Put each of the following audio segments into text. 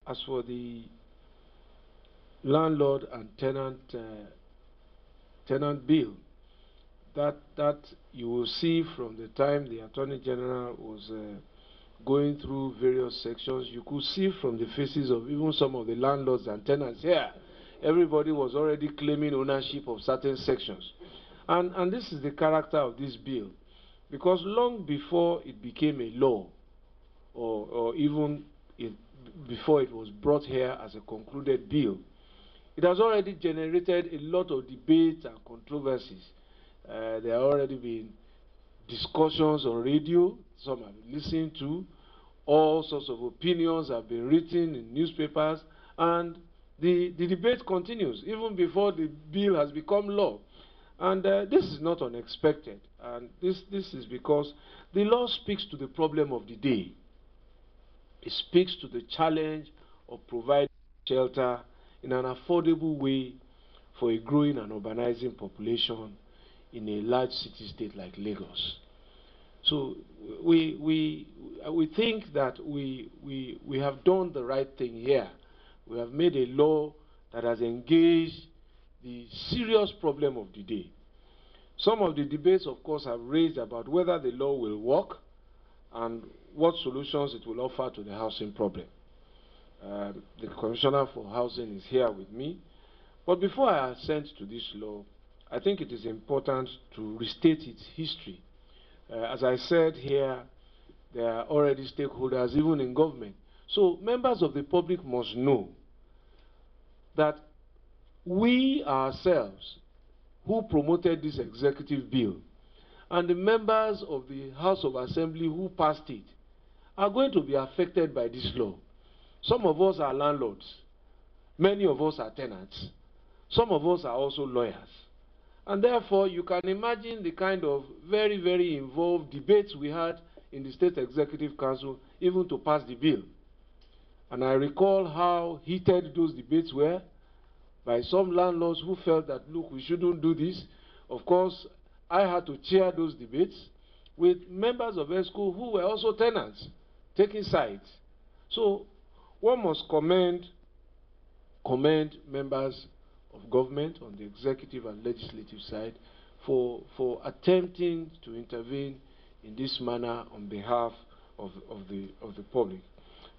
as for the landlord and tenant bill, that you will see from the time the Attorney General was going through various sections, you could see from the faces of even some of the landlords and tenants here, everybody was already claiming ownership of certain sections. And this is the character of this bill, because long before it became a law, or even before it was brought here as a concluded bill, it has already generated a lot of debates and controversies. There have already been discussions on radio, some have been listened to, all sorts of opinions have been written in newspapers, and the debate continues even before the bill has become law. And this is not unexpected, and this is because the law speaks to the problem of the day. It speaks to the challenge of providing shelter in an affordable way for a growing and urbanizing population in a large city-state like Lagos. So we think that we have done the right thing here. We have made a law that has engaged the serious problem of the day. Some of the debates, of course, have raised about whether the law will work and what solutions it will offer to the housing problem. The Commissioner for Housing is here with me. But before I assent to this law, I think it is important to restate its history. As I said here, there are already stakeholders, even in government. So members of the public must know that we ourselves, who promoted this executive bill, and the members of the House of Assembly who passed it, are going to be affected by this law. Some of us are landlords. Many of us are tenants. Some of us are also lawyers. And therefore, you can imagine the kind of very, very involved debates we had in the State Executive Council, even to pass the bill. And I recall how heated those debates were by some landlords who felt that, look, we shouldn't do this. Of course, I had to chair those debates with members of ESCO who were also tenants, taking sides. So one must commend members of government on the executive and legislative side for attempting to intervene in this manner on behalf of the public.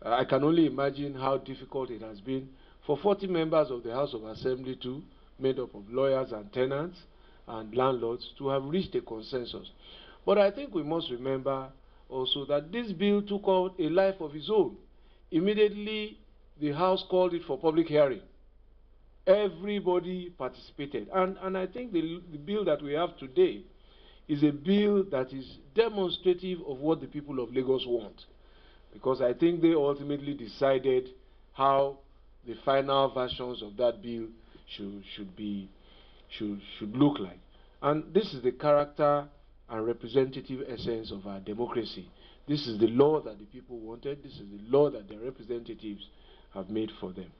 I can only imagine how difficult it has been for 40 members of the House of Assembly too, made up of lawyers and tenants and landlords, to have reached a consensus. But I think we must remember also that this bill took on a life of its own. Immediately, the House called it for public hearing. Everybody participated. And I think the bill that we have today is a bill that is demonstrative of what the people of Lagos want. Because I think they ultimately decided how the final versions of that bill should look like. And this is the character and representative essence of our democracy. This is the law that the people wanted. This is the law that their representatives have made for them.